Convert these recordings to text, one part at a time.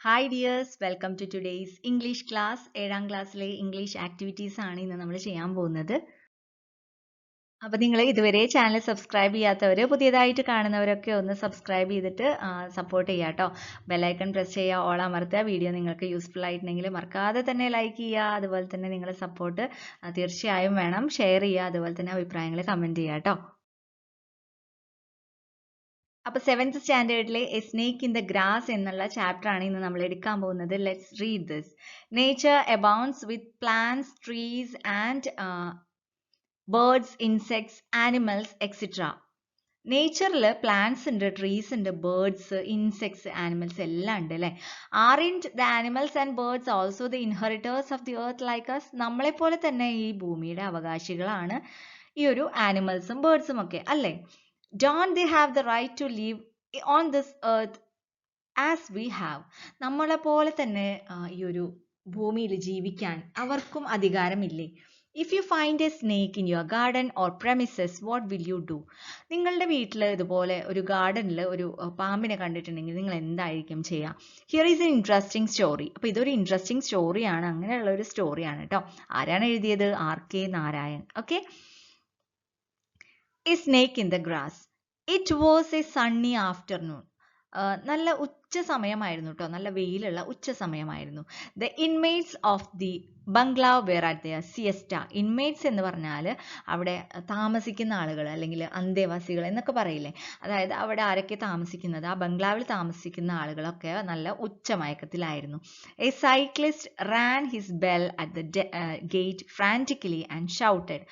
Hi dears, welcome to today's English class. 7ാം ക്ലാസ്സിലെ English activities ആണ് ഇന്ന് നമ്മൾ ചെയ്യാൻ പോകുന്നത്. അപ്പോൾ നിങ്ങൾ ഇതുവരെ ചാനൽ സബ്സ്ക്രൈബ് ചെയ്യാത്തവർ പുതിയതായിട്ട് കാണുന്നവരൊക്കെ ഒന്ന് സബ്സ്ക്രൈബ് ചെയ്തിട്ട് സപ്പോർട്ട് ചെയ്യുക കേട്ടോ. ബെൽ ഐക്കൺ പ്രസ് ചെയ്യുക, ഓൾ അമർത്തുക. വീഡിയോ നിങ്ങൾക്ക് യൂസ്ഫുൾ ആയിട്ടുണ്ടെങ്കിൽ മറക്കാതെ തന്നെ ലൈക്ക് ചെയ്യുക. അതുപോലെ തന്നെ നിങ്ങളുടെ സപ്പോർട്ട് തീർച്ചയായും വേണം. ഷെയർ ചെയ്യുക. അതുപോലെ തന്നെ അഭിപ്രായങ്ങൾ കമൻറ്റ് ചെയ്യുക കേട്ടോ. അപ്പോൾ 7th സ്റ്റാൻഡേർഡിലെ a snake in the grass എന്നുള്ള ചാപ്റ്റർ ആണ് ഇന്ന് നമ്മൾ എടുക്കാൻ പോകുന്നത്. Let's read this. Nature abounds with plants, trees and birds, insects, animals etcetera. നേച്ചറിൽ പ്ലാന്റ്സ് ഉണ്ട്, ട്രീസ് ഉണ്ട്, ബേർഡ്സ്, ഇൻസെക്ട്സ്, ആനിമൽസ് എല്ലാം ഉണ്ട് അല്ലേ. Aren't the animals and birds also the inheritors of the earth like us? നമ്മളെപ്പോലെ തന്നെ ഈ ഭൂമിയുടെ അവകാശികളാണ് ഈ ഒരു ആനിമൽസും ബേർഡ്സും ഒക്കെ അല്ലേ. Don't they have the right to live on this earth as we have? നമ്മളെ പോലെ തന്നെ ഈ ഒരു ഭൂമിയിൽ ജീവിക്കാൻ അവർക്കും അധികാരമില്ലേ? If you find a snake in your garden or premises, what will you do? നിങ്ങളുടെ വീട്ടിൽ ഇതുപോലെ ഒരു ഗാർഡനിൽ ഒരു പാമ്പിനെ കണ്ടിട്ടുണ്ടെങ്കിൽ നിങ്ങൾ എന്തായിരിക്കും ചെയ്യുക? Here is an interesting story. അപ്പോൾ ഇതൊരു ഇൻട്രസ്റ്റിംഗ് സ്റ്റോറിയാണ്, അങ്ങനെയുള്ള ഒരു സ്റ്റോറിയാണ് കേട്ടോ. ആരാണ് എഴുതിയത്? R.K. Narayan. Okay. A snake in the grass. It was a sunny afternoon. നല്ല ഉച്ച സമയമായിരുന്നു കേട്ടോ, നല്ല വെയിലുള്ള ഉച്ച സമയമായിരുന്നു. The inmates of the bungalow were at their siesta. Inmates എന്ന് പറഞ്ഞാൽ അവിടെ താമസിക്കുന്ന ആളുകൾ അല്ലെങ്കിൽ അന്തേവാസികൾ എന്നൊക്കെ പറയില്ലേ, അതായത് അവിടെ ആരൊക്കെ താമസിക്കുന്നത്, ആ ബംഗ്ലാവിൽ താമസിക്കുന്ന ആളുകളൊക്കെ നല്ല ഉച്ചമയക്കത്തിലായിരുന്നു. A cyclist ran his bell at the gate frantically and shouted.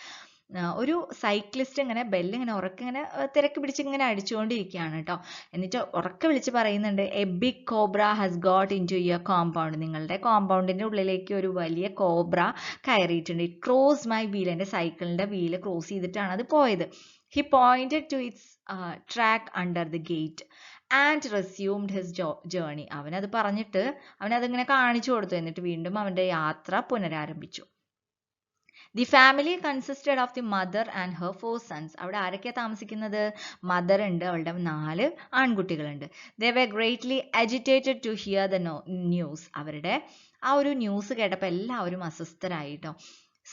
ഒരു സൈക്ലിസ്റ്റ് ഇങ്ങനെ ബെല്ല് ഇങ്ങനെ ഉറക്കെ ഇങ്ങനെ തിരക്ക് പിടിച്ച് ഇങ്ങനെ അടിച്ചുകൊണ്ടിരിക്കുകയാണ് കേട്ടോ. എന്നിട്ട് ഉറക്കെ വിളിച്ച് പറയുന്നുണ്ട്, a big cobra has got into your compound. നിങ്ങളുടെ കോമ്പൗണ്ടിന്റെ ഉള്ളിലേക്ക് ഒരു വലിയ കോബ്ര കയറിയിട്ടുണ്ട്. It cross my wheel. എൻ്റെ സൈക്കിളിന്റെ വീല് ക്രോസ് ചെയ്തിട്ടാണ് അത് പോയത്. He pointed to its track under the gate and resumed his journey. അവനത് പറഞ്ഞിട്ട് അവനതിങ്ങനെ കാണിച്ചു കൊടുത്തു. എന്നിട്ട് വീണ്ടും അവന്റെ യാത്ര പുനരാരംഭിച്ചു. The family consisted of the mother and her 4 sons. അവിടെ ആരൊക്കെയാ താമസിക്കുന്നത്? മദർ ഉണ്ട്, അവളുടെ 4 ആൺകുട്ടികളുണ്ട്. They were greatly agitated to hear the news. അവരുടെ ആ ഒരു ന്യൂസ് കേട്ടപ്പോൾ എല്ലാവരും അസ്വസ്ഥരായി കേട്ടോ.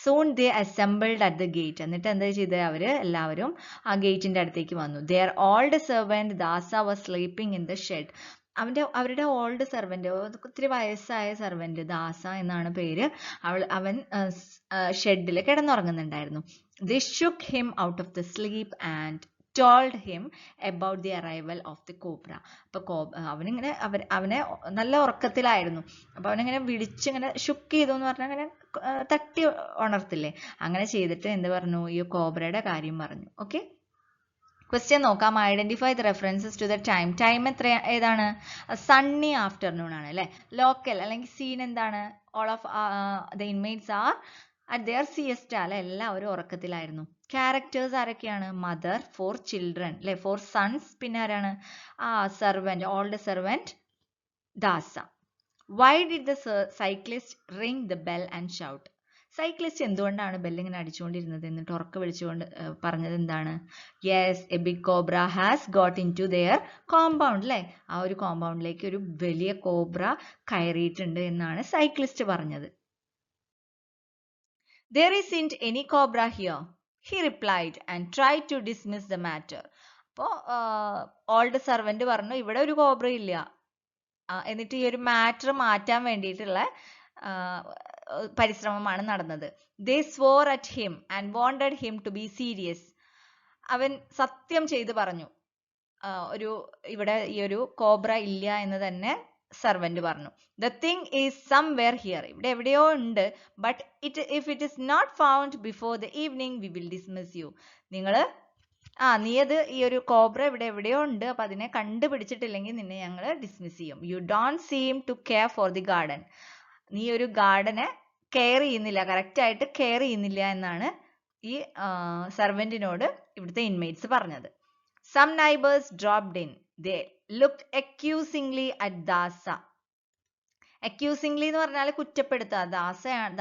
Soon they assembled at the gate. എന്നിട്ട് എന്താ ചെയ്തത്? അവര് എല്ലാവരും ആ ഗേറ്റിന്റെ അടുത്തേക്ക് വന്നു. Their old servant Dasa was sleeping in the shed. അവരുടെ ഓൾഡ് സെർവന്റ്, ഒത്തിരി വയസ്സായ സെർവന്റ്, ദാസ എന്നാണ് പേര്, അവൻ ഷെഡിൽ കിടന്നുറങ്ങുന്നുണ്ടായിരുന്നു. They shook him out of the sleep and told him about the arrival of the cobra. അപ്പൊ അവനിങ്ങനെ അവനെ നല്ല ഉറക്കത്തിലായിരുന്നു. അപ്പൊ അവനിങ്ങനെ വിളിച്ചിങ്ങനെ ഷുക്ക് ചെയ്തു എന്ന് പറഞ്ഞാൽ അങ്ങനെ തട്ടി ഉണർത്തില്ലേ, അങ്ങനെ ചെയ്തിട്ട് എന്ത് പറഞ്ഞു? ഈ കോബ്രയുടെ കാര്യം പറഞ്ഞു. ഓക്കെ, ക്വസ്റ്റ്യൻ നോക്കാം. Identify the references to the time. Time ഏതാണ്? സണ്ണി ആഫ്റ്റർനൂൺ ആണ് അല്ലേ. ലോക്കൽ അല്ലെങ്കിൽ സീൻ എന്താണ്? All of the inmates are at their siesta അല്ലെ, എല്ലാവരും ഉറക്കത്തിലായിരുന്നു. ക്യാരക്ടേഴ്സ് ആരൊക്കെയാണ്? മദർ, 4 ചിൽഡ്രൻ അല്ലെ, 4 സൺസ്, പിന്നെ ആരാണ്? Servant, old servant Dasa. Why did the cyclist ring the bell and shout? Cyclist എന്തുകൊണ്ടാണ് ബെല്ലിങ്ങനെ അടിച്ചുകൊണ്ടിരുന്നത് എന്നിട്ട് ഉറക്കെ വിളിച്ചുകൊണ്ട് പറഞ്ഞത് എന്താണ്? Yes, a big cobra has got into their compound അല്ലേ. ആ ഒരു കോമ്പൗണ്ടിലേക്ക് ഒരു വലിയ കോബ്ര കയറിയിട്ടുണ്ട് എന്നാണ് സൈക്ലിസ്റ്റ് പറഞ്ഞത്. There isn't any cobra here, he replied and tried to dismiss the matter. അപ്പോൾ ഓൾഡ് സെർവന്റ് പറഞ്ഞു ഇവിടെ ഒരു കോബ്ര ഇല്ല. എന്നിട്ട് ഈ ഒരു മാറ്റർ മാറ്റാൻ വേണ്ടിയിട്ടുള്ള പരിശ്രമമാണ് നടന്നത്. They swore at him and wanted him to be serious. അവൻ സത്യം ചെയ്ത് പറഞ്ഞു, ഇവിടെ ഈ ഒരു കോബ്ര ഇല്ല എന്ന് തന്നെ സെർവന്റ് പറഞ്ഞു. The thing is somewhere here. ഇവിടെ എവിടെയോ ഉണ്ട്. But if it is not found before the evening, we will dismiss you. നീ അത് ഈ ഒരു കോബ്ര ഇവിടെ എവിടെയോ ഉണ്ട്, അപ്പൊ അതിനെ കണ്ടുപിടിച്ചിട്ടില്ലെങ്കിൽ നിന്നെ ഞങ്ങൾ ഡിസ്മിസ് ചെയ്യും. You don't seem to care for the garden. നീ ഒരു ഗാർഡനെ കെയർ ചെയ്യുന്നില്ല, കറക്റ്റ് ആയിട്ട് കെയർ ചെയ്യുന്നില്ല എന്നാണ് ഈ സെർവന്റിനോട് ഇവിടുത്തെ ഇൻമേറ്റ്സ് പറഞ്ഞത്. Some neighbors dropped in. They looked accusingly at Dasa. accusingly എന്ന് പറഞ്ഞാൽ കുറ്റപ്പെടുത്തുക.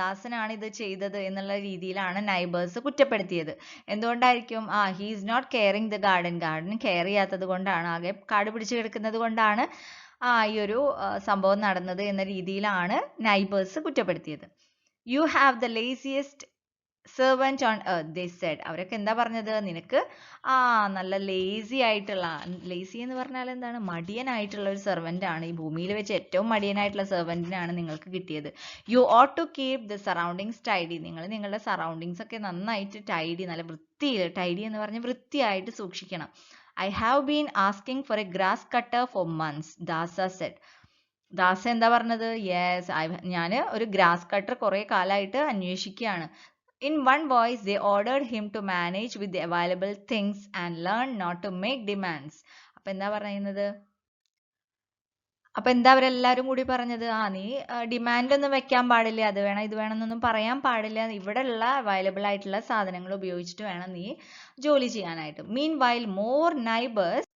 ദാസനാണ് ഇത് ചെയ്തത് എന്നുള്ള രീതിയിലാണ് നൈബേഴ്സ് കുറ്റപ്പെടുത്തിയത്. എന്തുകൊണ്ടായിരിക്കും? He is not caring the garden. Garden care ചെയ്യാത്തത് കൊണ്ടാണ്, ആകെ കാട് പിടിച്ച് കിടക്കുന്നത് കൊണ്ടാണ് ഈ ഒരു സംഭവം നടന്നത് എന്ന രീതിയിലാണ് നൈബേഴ്സ് കുറ്റപ്പെടുത്തിയത്. You have the laziest servant on earth they said. അവരൊക്കെ എന്താ പറഞ്ഞത്? നിനക്ക് നല്ല ലേസി ആയിട്ടുള്ള, ലേസി എന്ന് പറഞ്ഞാൽ എന്താണ്, മടിയനായിട്ടുള്ള ഒരു സെർവൻ്റ് ആണ്, ഈ ഭൂമിയിൽ വെച്ച് ഏറ്റവും മടിയനായിട്ടുള്ള സെർവൻറ്റിനാണ് നിങ്ങൾക്ക് കിട്ടിയത്. You ought to keep the surroundings tidy. നിങ്ങൾ നിങ്ങളുടെ സറൗണ്ടിങ്സ് ഒക്കെ നന്നായിട്ട് ടൈഡി, നല്ല വൃത്തിയിൽ, ടൈഡി എന്ന് പറഞ്ഞാൽ വൃത്തിയായിട്ട് സൂക്ഷിക്കണം. I have been asking for a grass cutter for months, Dasa said. ദാസ എന്താ പറഞ്ഞത്? യെസ്, ഞാൻ ഒരു ഗ്രാസ് കട്ടർ കുറെ കാലമായിട്ട് അന്വേഷിക്കുകയാണ്. In one voice, they ordered him to manage with the available things and learn not to make demands. അപ്പൊ എന്താ പറയുന്നത്? അപ്പൊ എന്താ അവരെല്ലാരും കൂടി പറഞ്ഞത്? നീ ഡിമാൻഡ് ഒന്നും വെക്കാൻ പാടില്ല, അത് വേണം ഇത് വേണം എന്നൊന്നും പറയാൻ പാടില്ല, ഇവിടെ ഉള്ള അവൈലബിൾ ആയിട്ടുള്ള സാധനങ്ങൾ ഉപയോഗിച്ചിട്ട് വേണം നീ ജോലി ചെയ്യാനായിട്ട്. മീൻ വൈൽ മോർ നൈബേഴ്സ്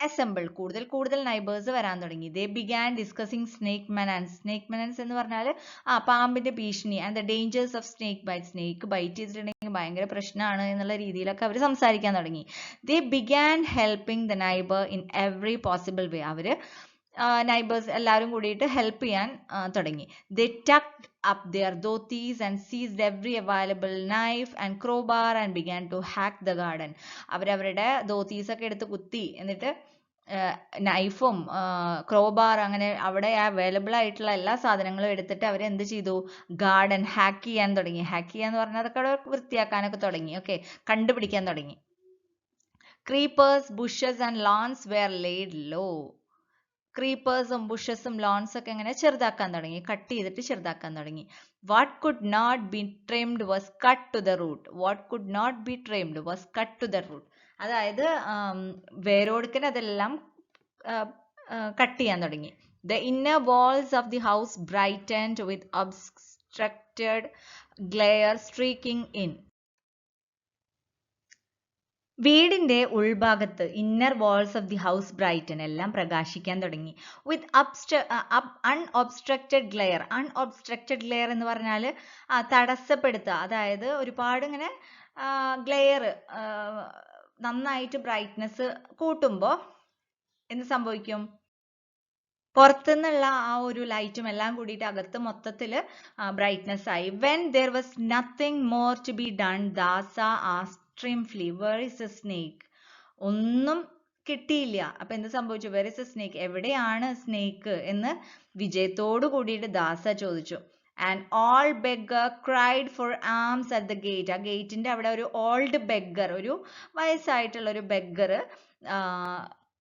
assembled. കൂടുതൽ നൈബേഴ്സ് വരാൻ തുടങ്ങി. They began discussing snake menace. Snake menace എന്ന് പറഞ്ഞാൽ പാമ്പിന്റെ ഭീഷണി, and the dangers of snake bite. Snake bite ചെയ്തിട്ടുണ്ടെങ്കിൽ ഭയങ്കര പ്രശ്നമാണ് എന്നുള്ള രീതിയിലൊക്കെ അവർ സംസാരിക്കാൻ തുടങ്ങി. They began helping the neighbor in every possible way. അവര് നൈബേഴ്സ് എല്ലാവരും കൂടിയിട്ട് ഹെൽപ്പ് ചെയ്യാൻ തുടങ്ങി. They tucked up their dhotis and seized every available knife and crowbar and began to hack the garden. അവരവരുടെ ധോത്തീസ് ഒക്കെ എടുത്ത് കുത്തി, എന്നിട്ട് നൈഫും ക്രോബാർ അങ്ങനെ അവിടെ അവൈലബിൾ ആയിട്ടുള്ള എല്ലാ സാധനങ്ങളും എടുത്തിട്ട് അവർ എന്ത് ചെയ്തു? ഗാർഡൻ ഹാക്ക് ചെയ്യാൻ തുടങ്ങി. ഹാക്ക് ചെയ്യാന്ന് പറഞ്ഞാൽ അതൊക്കെ വൃത്തിയാക്കാനൊക്കെ തുടങ്ങി. ഓക്കെ, കണ്ടുപിടിക്കാൻ തുടങ്ങി. Creepers, bushes and lawns were laid low. ക്രീപ്പേഴ്സും ബുഷസും ലോൺസ് ഒക്കെ ഇങ്ങനെ ചെറുതാക്കാൻ തുടങ്ങി, കട്ട് ചെയ്തിട്ട് ചെറുതാക്കാൻ തുടങ്ങി. What could not be trimmed was cut to the root. What could not be trimmed was cut to the root. അതായത് വേരോടുക്കൻ അതെല്ലാം കട്ട് ചെയ്യാൻ തുടങ്ങി. The inner walls of the house brightened with obstructed glare streaking in. വീടിന്റെ ഉൾഭാഗത്ത് inner walls of the house brighten, എല്ലാം പ്രകാശിക്കാൻ തുടങ്ങി. വിത്ത് അൺഒബ്സ്ട്രക്റ്റഡ് ഗ്ലെയർ. അൺഒബ്സ്ട്രക്റ്റഡ് ഗ്ലെയർ എന്ന് പറഞ്ഞാൽ തടസ്സപ്പെടുത്തുക, അതായത് ഒരുപാട് ഇങ്ങനെ ഗ്ലെയർ നന്നായിട്ട് ബ്രൈറ്റ്നെസ് കൂട്ടുമ്പോൾ എന്ത് സംഭവിക്കും? പുറത്തുനിന്നുള്ള ആ ഒരു ലൈറ്റും എല്ലാം കൂടിയിട്ട് അകത്ത് മൊത്തത്തിൽ ബ്രൈറ്റ്നെസ് ആയി. When there was nothing more to be done, Dasa asked triumphantly, where is the snake? ഒന്നും കിട്ടിയില്ല. അപ്പൊ എന്ത് സംഭവിച്ചു? where is the snake? എവിടെയാണ് സ്നേക്ക് എന്ന് വിജയത്തോടു കൂടിയിട്ട് ദാസ ചോദിച്ചു. And all beggar cried for alms at the gate. ആ ഗേറ്റിന്റെ അവിടെ ഒരു ഓൾഡ് ബെഗർ, ഒരു വയസ്സായിട്ടുള്ള ഒരു ബെഗർ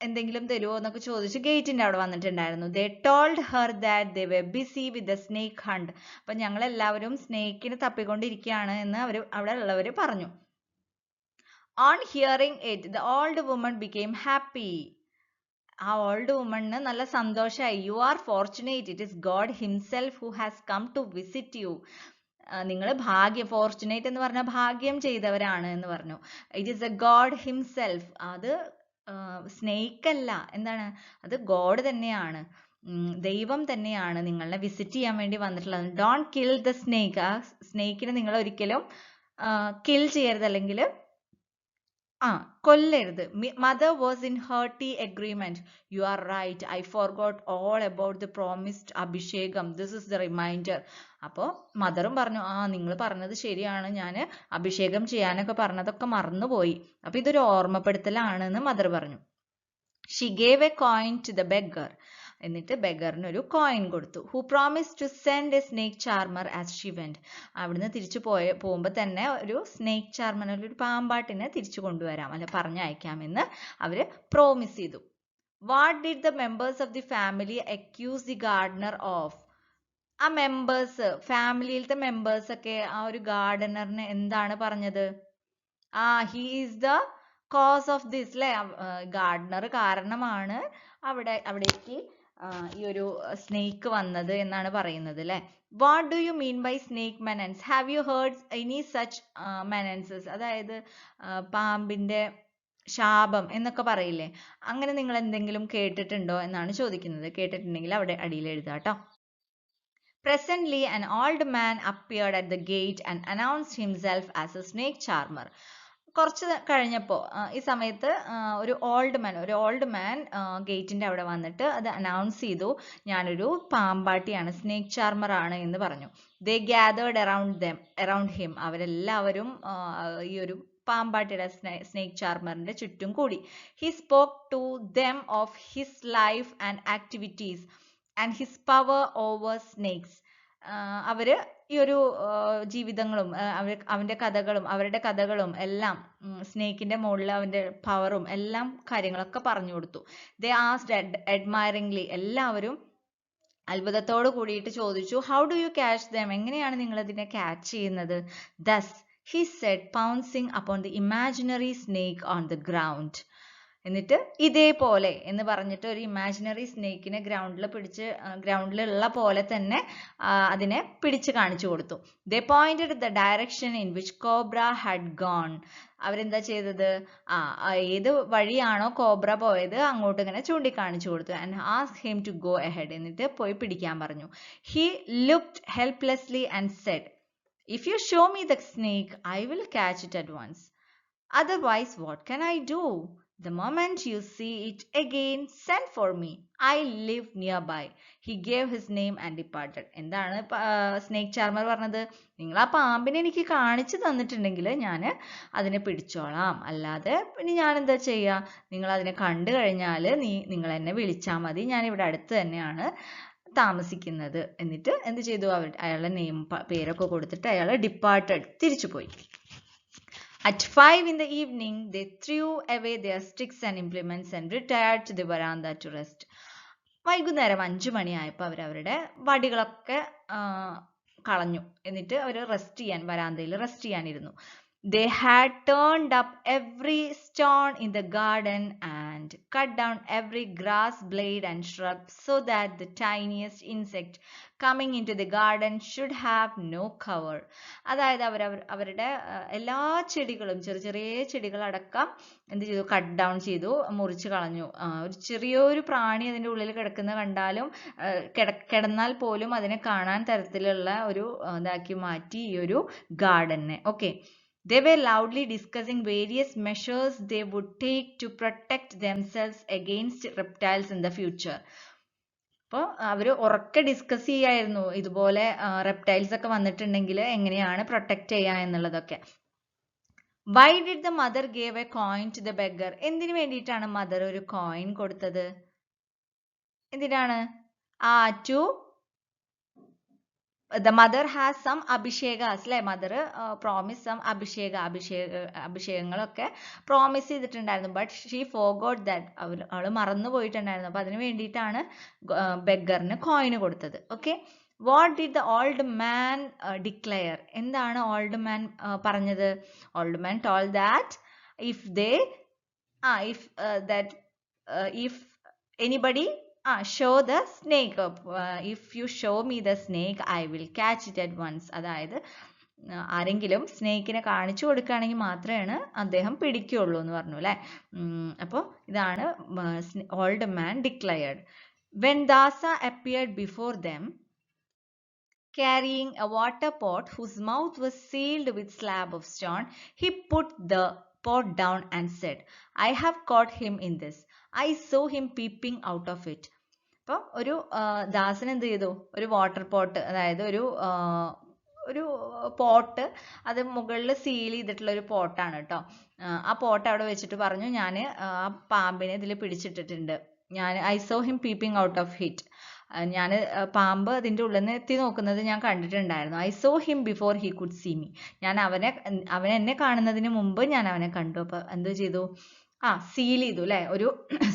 എന്തെങ്കിലും തരുമോ എന്നൊക്കെ ചോദിച്ച് ഗേറ്റിന്റെ അവിടെ വന്നിട്ടുണ്ടായിരുന്നു. They told her that they were busy with the snake hunt. അപ്പൊ ഞങ്ങൾ എല്ലാവരും സ്നേക്കിനെ തപ്പിക്കൊണ്ടിരിക്കുകയാണ് എന്ന് അവിടെ ഉള്ളവർ പറഞ്ഞു. On hearing it, the old woman became happy. ആ ഓൾഡ് വുമണിന് നല്ല സന്തോഷമായി. You are fortunate. It is God himself who has come to visit you. നിങ്ങൾ ഭാഗ്യം, ഫോർച്ചുനേറ്റ് എന്ന് പറഞ്ഞാൽ ഭാഗ്യം ചെയ്തവരാണ് എന്ന് പറഞ്ഞു. It is a God himself. അത് സ്നേക്ക് അല്ല, എന്താണ് അത്? ഗോഡ് തന്നെയാണ്, ദൈവം തന്നെയാണ് നിങ്ങളെ വിസിറ്റ് ചെയ്യാൻ വേണ്ടി വന്നിട്ടുള്ളത്. Don't kill the snake. ആ സ്നേക്കിനെ നിങ്ങൾ ഒരിക്കലും കിൽ ചെയ്യരുത്, അല്ലെങ്കിൽ കൊല്ലരുത്. Mother was in hearty agreement. You are right. I forgot all about the promised Abhishekam. This is the reminder. അപ്പോൾ മദറും പറഞ്ഞു, നിങ്ങൾ പറഞ്ഞത് ശരിയാണ്, ഞാൻ അഭിഷേകം ചെയ്യാനൊക്കെ പറഞ്ഞതൊക്കെ മറന്നുപോയി. അപ്പൊ ഇതൊരു ഓർമ്മപ്പെടുത്തലാണെന്ന് മദർ പറഞ്ഞു. She gave a coin to the beggar. എന്നിട്ട് ബെഗറിന് ഒരു കോയിൻ കൊടുത്തു. Who promised to send a snake charmer as she went. അവിടുന്ന് തിരിച്ചു പോകുമ്പോൾ തന്നെ ഒരു സ്നേക്ക് ചാർമർ, ഒരു പാമ്പാട്ടിനെ തിരിച്ചു കൊണ്ടുവരാം, അല്ലെ പറഞ്ഞയക്കാമെന്ന് അവര് പ്രോമിസ് ചെയ്തു. What did the members of the family accuse the gardener of? ആ മെമ്പേഴ്സ്, ഫാമിലിയിലത്തെ മെമ്പേഴ്സ് ഒക്കെ ആ ഒരു ഗാർഡനറിന് എന്താണ് പറഞ്ഞത്? he is the cause of this, അല്ലെ? ഗാർഡനർ കാരണമാണ് അവിടേക്ക് ഈ ഒരു സ്നേക്ക് വന്നത് എന്നാണ് പറയുന്നത്, അല്ലെ? What do you mean by snake menace? Have you heard any such menaces? അതായത് പാമ്പിന്റെ ശാപം എന്നൊക്കെ പറയില്ലേ, അങ്ങനെ നിങ്ങൾ എന്തെങ്കിലും കേട്ടിട്ടുണ്ടോ എന്നാണ് ചോദിക്കുന്നത്. കേട്ടിട്ടുണ്ടെങ്കിൽ അവിടെ അടിയിൽ എഴുതാട്ടോ. Presently an old man appeared at the gate and announced himself as a snake charmer. കുറച്ച് കഴിഞ്ഞപ്പോൾ ഈ സമയത്ത് ഒരു ഓൾഡ് മാൻ ഗേറ്റിന്റെ അവിടെ വന്നിട്ട് അത് അനൗൺസ് ചെയ്തു, ഞാനൊരു പാമ്പാട്ടിയാണ്, സ്നേക്ക് ചാർമർ ആണ് എന്ന് പറഞ്ഞു. They gathered around him. അവരെല്ലാവരും ഈ ഒരു പാമ്പാട്ടിയുടെ സ്നേക്ക് ചാർമറിന്റെ ചുറ്റും കൂടി. He spoke to them of his life and activities and his power over snakes. അവര് ഈ ഒരു ജീവിതങ്ങളും അവരുടെ കഥകളും എല്ലാം സ്നേക്കിന്റെ മുകളിൽ അവന്റെ പവറും എല്ലാം കാര്യങ്ങളൊക്കെ പറഞ്ഞു കൊടുത്തു. They asked admiringly. എല്ലാവരും അത്ഭുതത്തോട് കൂടിയിട്ട് ചോദിച്ചു, how do you catch them? എങ്ങനെയാണ് നിങ്ങൾ ഇതിനെ ക്യാച്ച് ചെയ്യുന്നത്? Thus he said, pouncing upon the imaginary snake on the ground. എന്നിട്ട് ഇതേപോലെ എന്ന് പറഞ്ഞിട്ട് ഒരു ഇമാജിനറി സ്നേക്കിനെ ഗ്രൗണ്ടിലുള്ള പോലെ തന്നെ അതിനെ പിടിച്ച് കാണിച്ചു കൊടുത്തു. They pointed the direction in which cobra had gone. അവരെന്താ ചെയ്തത്? ഏത് വഴിയാണോ കോബ്ര പോയത് അങ്ങോട്ട് ഇങ്ങനെ ചൂണ്ടിക്കാണിച്ചു കൊടുത്തു. And asked him to go ahead. എന്നിട്ട് പോയി പിടിക്കാൻ പറഞ്ഞു. He looked helplessly and said, if you show me the snake, I will catch it at once. Otherwise, what can I do? The moment you see it again, send for me. I live nearby. He gave his name and departed. എന്താണ് snake charmer പറഞ്ഞത്? നിങ്ങൾ ആ പാമ്പിനെ എനിക്ക് കാണിച്ചു തന്നിട്ടുണ്ടെങ്കിൽ ഞാൻ അതിനെ പിടിച്ചോളാം, അല്ലാതെ പിന്നെ ഞാൻ എന്താ ചെയ്യുക? നിങ്ങൾ അതിനെ കണ്ടു കഴിഞ്ഞാൽ നിങ്ങൾ എന്നെ വിളിച്ചാൽ മതി, ഞാൻ ഇവിടെ അടുത്ത് തന്നെയാണ് താമസിക്കുന്നത്. എന്നിട്ട് എന്ത് ചെയ്തു? അയാളുടെ പേരൊക്കെ കൊടുത്തിട്ട് അയാൾ ഡിപ്പാർട്ടഡ്, തിരിച്ചുപോയി. At 5 in the evening, they threw away their sticks and implements and retired to the veranda to rest. വൈകുന്നേരം 5 മണിയായപ്പോൾ അവരവരുടെ വടികളൊക്കെ കളഞ്ഞു. എന്നിട്ട് അവർ വരാന്തയിൽ rest ചെയ്യാനിരുന്നു. They had turned up every stone in the garden and cut down every grass blade and shrub so that the tiniest insect coming into the garden should have no cover. അതായത് അവരുടെ എല്ലാ ചെടികളും, ചെറിയ ചെടികളടക്കം എന്ത് ചെയ്തു? Cut down ചെയ്തു, മുറിച്ച് കളഞ്ഞു. ഒരു ചെറിയൊരു പ്രാണി അതിൻ്റെ ഉള്ളിൽ കിടക്കുന്ന കണ്ടാലും കിടന്നാൽ പോലും അതിനെ കാണാൻ തരത്തിലുള്ള ഒരു ഇതാക്കി മാറ്റി ഈ ഒരു ഗാർഡനെ. Okay. They were loudly discussing various measures they would take to protect themselves against reptiles in the future. അപ്പോൾ അവർ ഉറക്കെ ഡിസ്കസ് ചെയ്യായിരുന്നു, ഇതുപോലെ റെപ്റ്റൈൽസ് ഒക്കെ വന്നിട്ടുണ്ടെങ്കിൽ എങ്ങനെയാണ് പ്രൊട്ടക്ട് ചെയ്യുക എന്നുള്ളതൊക്കെ. Why did the mother give a coin to the beggar? എന്തിനു വേണ്ടിയിട്ടാണ് മദർ ഒരു കോയിൻ കൊടുത്തത്? എന്തിനാണ്? to the mother has some abhishegas, അല്ലെ? മദർ പ്രോമിസ് സം അഭിഷേകങ്ങളൊക്കെ പ്രോമിസ് ചെയ്തിട്ടുണ്ടായിരുന്നു. But she forgot that. അവൾ മറന്നു പോയിട്ടുണ്ടായിരുന്നു. അപ്പൊ അതിന് വേണ്ടിയിട്ടാണ് ബെഗറിന് കോയിന് കൊടുത്തത്. Okay. What did the old man declare? എന്താണ് ഓൾഡ് മാൻ പറഞ്ഞത്? Old man told that if anybody show the snake. If you show me the snake, I will catch it at once. അതായത് ആരെങ്കിലും സ്നേക്കിനെ കാണിച്ചു കൊടുക്കുകയാണെങ്കിൽ മാത്രമേ അദ്ദേഹം പിടിക്കുകയുള്ളൂ എന്ന് പറഞ്ഞു, അല്ലെ? അപ്പോൾ ഇതാണ് old man declared. When Dasa appeared before them, carrying a water pot whose mouth was sealed with slab of stone, he put the pot down and said, I have caught him in this. I saw him peeping out of it. അപ്പോൾ ഒരു ദാസൻ എന്ത് ചെയ്തു? ഒരു water pot, അതായത് ഒരു pot, അത് മുകളിൽ seal ചെയ്തിട്ടുള്ള ഒരു പോട്ടാണ് കേട്ടോ. ആ പോട്ട് അവിടെ വെച്ചിട്ട് പറഞ്ഞു, ഞാൻ ആ പാമ്പിനെ ഇതിൽ പിടിച്ചിട്ടിട്ടുണ്ട്. I saw him peeping out of it. ഞാൻ പാമ്പ് അതിൻ്റെ ഉള്ളിൽ നിന്ന് എത്തി നോക്കുന്നത് ഞാൻ കണ്ടിട്ടുണ്ടായിരുന്നു. I saw him before he could see me. അവൻ എന്നെ കാണുന്നതിന് മുമ്പ് ഞാൻ അവനെ കണ്ടു. അപ്പൊ എന്ത് ചെയ്തു? സീൽ ചെയ്തു, അല്ലെ? ഒരു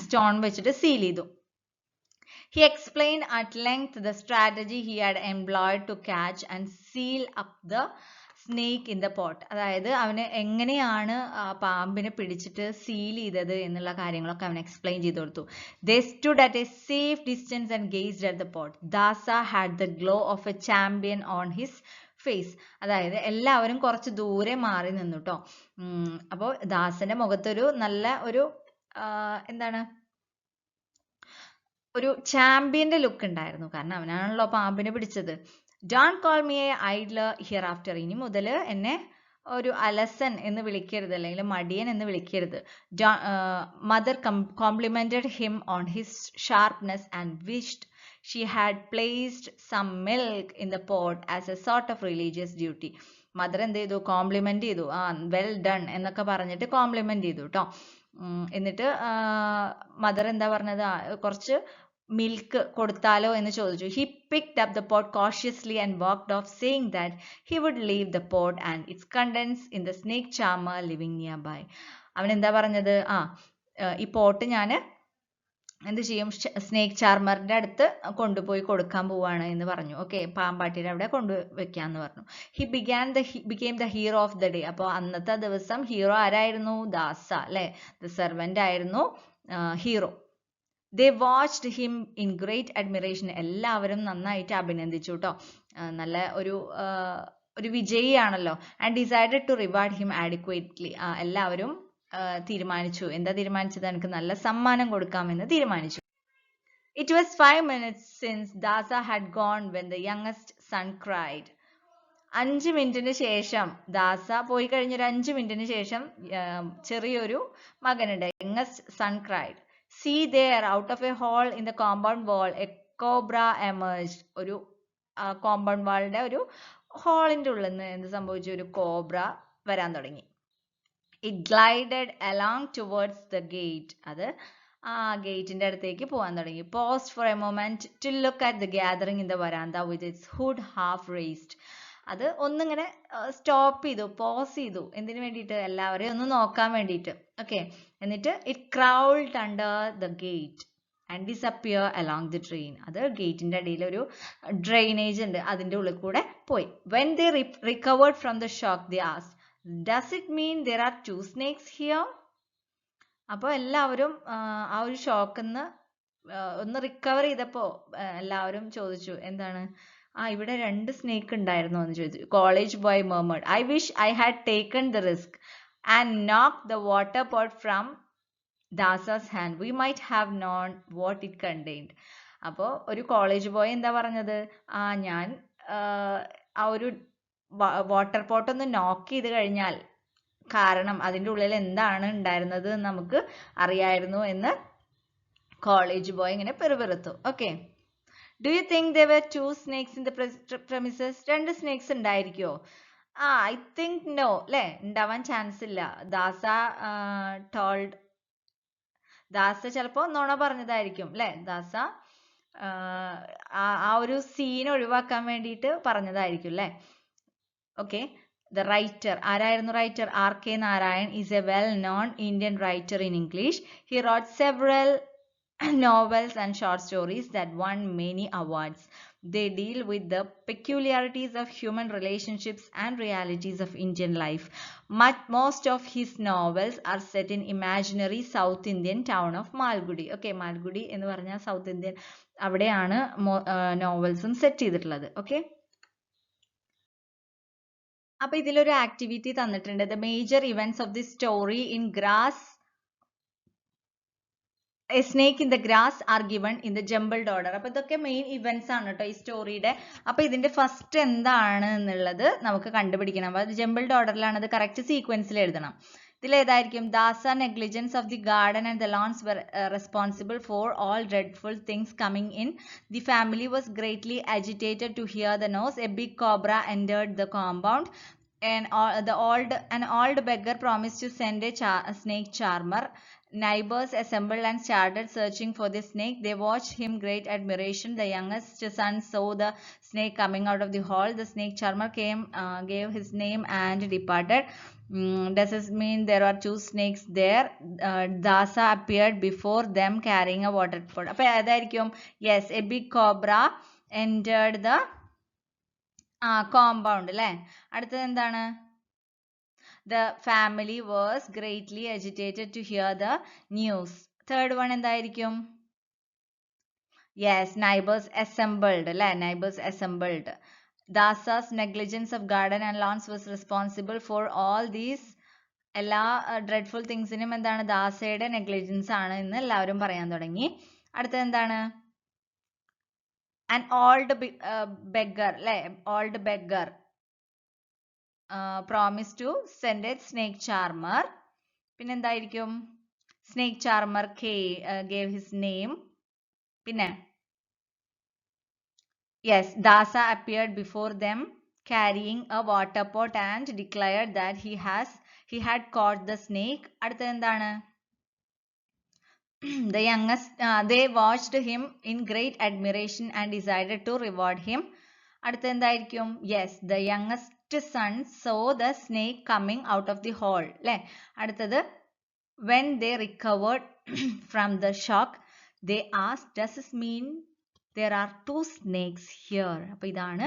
സ്റ്റോൺ വെച്ചിട്ട് സീൽ ചെയ്തു. He explained at length the strategy he had employed to catch and seal up the snake in the pot. അതായത് അവന് എങ്ങനെയാണ് പാമ്പിനെ പിടിച്ചിട്ട് സീൽ ചെയ്തത് എന്നുള്ള കാര്യങ്ങളൊക്കെ അവൻ എക്സ്പ്ലെയിൻ ചെയ്തു കൊടുത്തു. They stood at a safe distance and gazed at the pot. Dasa had the glow of a champion on his face. അതായത് എല്ലാവരും കുറച്ച് ദൂരെ മാറി നിന്നു കേട്ടോ. അപ്പോൾ ദാസന്റെ മുഖത്തൊരു നല്ല ഒരു എന്താണ്, ഒരു ചാമ്പ്യന്റെ ലുക്ക് ഉണ്ടായിരുന്നു. കാരണം അവനാണല്ലോ പാമ്പിനെ പിടിച്ചത്. Don't call me a idler hereafter. ഇനി മുതൽ എന്നെ ഒരു അലസൻ എന്ന് വിളിക്കരുത്, അല്ലെങ്കിൽ മടിയൻ എന്ന് വിളിക്കരുത്. Mother complimented him on his sharpness and wished she had placed some milk in the pot as a sort of religious duty. Mother എന്ത് ചെയ്തു? കോംപ്ലിമെന്റ് ചെയ്തു. വെൽ ഡൺ എന്നൊക്കെ പറഞ്ഞിട്ട് കോംപ്ലിമെന്റ് ചെയ്തു കേട്ടോ. എന്നിട്ട് മദർ എന്താ പറഞ്ഞത്? കുറച്ച് മിൽക്ക് കൊടുത്താലോ എന്ന് ചോദിച്ചു. He picked up the pot cautiously and walked off, saying that he would leave the pot and its contents in the snake charmer living nearby. അവൻ എന്താ പറഞ്ഞത്? ഈ പോട്ട് ഞാൻ എന്ത് ചെയ്യും? സ്നേക്ക് ചാർമറിന്റെ അടുത്ത് കൊണ്ടുപോയി കൊടുക്കാൻ പോവാണ് എന്ന് പറഞ്ഞു. ഓക്കെ, പാമ്പാട്ടിയുടെ അവിടെ കൊണ്ടുവയ്ക്കാന്ന് പറഞ്ഞു. became the hero of the day. അപ്പോൾ അന്നത്തെ ദിവസം ഹീറോ ആരായിരുന്നു? ദാസ അല്ലെ, ദ സെർവന്റ് ആയിരുന്നു hero. They watched him in great admiration. എല്ലാവരും നന്നായിട്ട് അഭിനന്ദിച്ചു കേട്ടോ. നല്ല ഒരു വിജയിയാണല്ലോ. And decided to reward him adequately. എല്ലാവരും തീരുമാനിച്ചു. എന്താ തീരുമാനിച്ചത്? എനിക്ക് നല്ല സമ്മാനം കൊടുക്കാമെന്ന് തീരുമാനിച്ചു. It was 5 minutes since Dasa had gone when the youngest son cried. 5 മിനിറ്റിന് ശേഷം, ദാസ പോയി കഴിഞ്ഞൊരു 5 മിനിറ്റിന് ശേഷം ചെറിയൊരു മകനുണ്ട്, youngest son cried. See there, out of a hole in the compound wall, a cobra emerged. ഒരു കോമ്പൗണ്ട് വാളിന്റെ ഒരു ഹോളിന്റെ ഉള്ളിൽ നിന്ന് എന്ത് സംഭവിച്ചു? ഒരു കോബ്ര വരാൻ തുടങ്ങി. It glided along towards the gate. അത് ഗേറ്റിന്റെ അടുത്തേക്ക് പോകാൻ തുടങ്ങി. Paused for a moment to look at the gathering in the veranda with its hood half raised. അത് ഒന്നിങ്ങനെ സ്റ്റോപ്പ് ചെയ്തു, പോസ് ചെയ്തു. എന്തിനു വേണ്ടിയിട്ട്? എല്ലാവരെയും ഒന്ന് നോക്കാൻ വേണ്ടിയിട്ട്. ഓക്കെ, എന്നിട്ട് it crawled under the gate and disappear along the drain. അത് ഗേറ്റിന്റെ അടിയിൽ ഒരു ഡ്രെയിനേജ് ഉണ്ട്, അതിന്റെ ഉള്ളിൽ കൂടെ പോയി. When they recovered from the shock, they asked, does it mean there are 2 snakes here? അപ്പോൾ എല്ലാവരും ആ ഒരു ഷോക്കിന്ന് ഒന്ന് റിക്കവർ ചെയ്തപ്പോ എല്ലാവരും ചോദിച്ചു, എന്താണ്? ഇവിടെ 2 സ്നേക്ക് ഉണ്ടായിരുന്നു എന്ന് ചോദിച്ചു. College boy murmured, I wish I had taken the risk and knocked the water pot from Dasa's hand. We might have known what it contained. അപ്പോൾ ഒരു കോളേജ് ബോയ് എന്താ പറഞ്ഞത്? ഞാൻ ആ ഒരു വാട്ടർ പോട്ട് ഒന്ന് നോക്ക് ചെയ്ത് കഴിഞ്ഞാൽ, കാരണം അതിൻ്റെ ഉള്ളിൽ എന്താണ് ഉണ്ടായിരുന്നത് നമുക്ക് അറിയായിരുന്നു എന്ന് കോളേജ് ബോയ് ഇങ്ങനെ പെറുപെറുത്തു. Okay, do you think there were 2 snakes in the premises? 2 snakes ഉണ്ടായിരിക്കുമോ? I think no, അല്ലേ? ഉണ്ടാവാൻ ചാൻസ് ഇല്ല. ദാസ ചിലപ്പോ നുണ പറഞ്ഞതായിരിക്കും അല്ലെ. ദാസ ആ ഒരു സീൻ ഒഴിവാക്കാൻ വേണ്ടിയിട്ട് പറഞ്ഞതായിരിക്കും അല്ലെ. ഓക്കെ, the writer, ആരായിരുന്നു writer? R.K. Narayan is a well-known Indian writer in English. He wrote several novels and short stories that won many awards. They deal with the peculiarities of human relationships and realities of Indian life. Most of his novels are set in imaginary South Indian town of Malgudi. Okay, Malgudi എന്ന് പറഞ്ഞാൽ south Indian, അവിടെയാണ് നോവൽസും set ചെയ്തിട്ടുള്ളത്. Okay, അപ്പൊ ഇതിലൊരു activity തന്നിട്ടുണ്ട്. The major events of this story in grass, a snake in the grass are given in the jumbled order. അപ്പൊ ഇതൊക്കെ main events ആണ് കേട്ടോ ഈ സ്റ്റോറിയുടെ. അപ്പൊ ഇതിന്റെ ഫസ്റ്റ് എന്താണ് എന്നുള്ളത് നമുക്ക് കണ്ടുപിടിക്കണം. അപ്പൊ അത് ജംബിൾഡ് ഓർഡറിലാണ്, അത് കറക്റ്റ് സീക്വൻസിൽ എഴുതണം. ഇതിൽ ഏതായിരിക്കും? Dasa negligence of the garden and the lawns were responsible for all dreadful things coming in. The family was greatly agitated to hear the news. A big cobra entered the compound, and an old beggar promised to send a snake charmer. Neighbors assembled and started searching for the snake. They watched him great admiration. The youngest son saw the snake coming out of the hole. The snake charmer gave his name and departed. Does this mean there are 2 snakes there? Dasa appeared before them carrying a water pot. അപ്പോൾ ഏതായിരിക്കും? Yes, a big cobra entered the compound അല്ലേ. അടുത്തത് എന്താണ്? The family was greatly agitated to hear the news. Third one എന്തായിരിക്കും? Yes, neighbors assembled അല്ലേ. Neighbors assembled. Dasa's negligence of garden and lawns was responsible for all these. എല്ലാ dreadful തിങ്സിനും എന്താണ്? ദാസയുടെ negligence ആണ് എന്ന് എല്ലാവരും പറയാൻ തുടങ്ങി. അടുത്തത് എന്താണ്? An old beggar അല്ലേ. Old beggar promised to send a snake charmer. പിന്നെ എന്തായിരിക്കും? Snake charmer gave his name. പിന്നെ yes, Dasa appeared before them carrying a water pot and declared that he had caught the snake. അടുത്തത് എന്താണ്? The youngest, they watched him in great admiration and decided to reward him. അടുത്തത് എന്തായിരിക്കും? Yes, the youngest son saw the snake coming out of the hole. അല്ലേ? അടുത്തത് when they recovered from the shock, they asked, does this mean there are two snakes here? അപ്പോൾ ഇതാണ്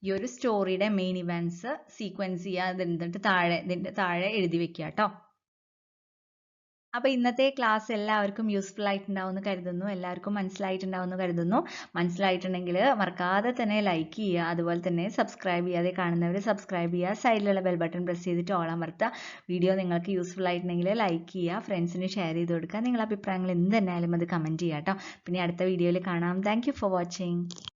ഈ ഒരു സ്റ്റോറിയുടെ main events sequence ചെയ്യുക. ഇതിന്റെ താഴെ എഴുതി വെക്കുക കേട്ടോ. അപ്പോൾ ഇന്നത്തെ ക്ലാസ് എല്ലാവർക്കും യൂസ്ഫുൾ ആയിട്ടുണ്ടാവുമെന്ന് കരുതുന്നു. എല്ലാവർക്കും മനസ്സിലായിട്ടുണ്ടാവുമെന്ന് കരുതുന്നു. മനസ്സിലായിട്ടുണ്ടെങ്കിൽ മറക്കാതെ തന്നെ ലൈക്ക് ചെയ്യുക. അതുപോലെ തന്നെ സബ്സ്ക്രൈബ് ചെയ്യാതെ കാണുന്നവർ സബ്സ്ക്രൈബ് ചെയ്യുക. സൈഡിലുള്ള ബെൽ ബട്ടൺ പ്രസ് ചെയ്തിട്ട് ഓൾ അമർത്തുക. വീഡിയോ നിങ്ങൾക്ക് യൂസ്ഫുൾ ആയിട്ടുണ്ടെങ്കിൽ ലൈക്ക് ചെയ്യുക, ഫ്രണ്ട്സിന് ഷെയർ ചെയ്ത് കൊടുക്കുക. നിങ്ങളുടെ അഭിപ്രായങ്ങൾ എന്ത് തന്നെയായാലും അത് കമൻറ്റ് ചെയ്യുക കേട്ടോ. പിന്നെ അടുത്ത വീഡിയോയിൽ കാണാം. Thank you for watching.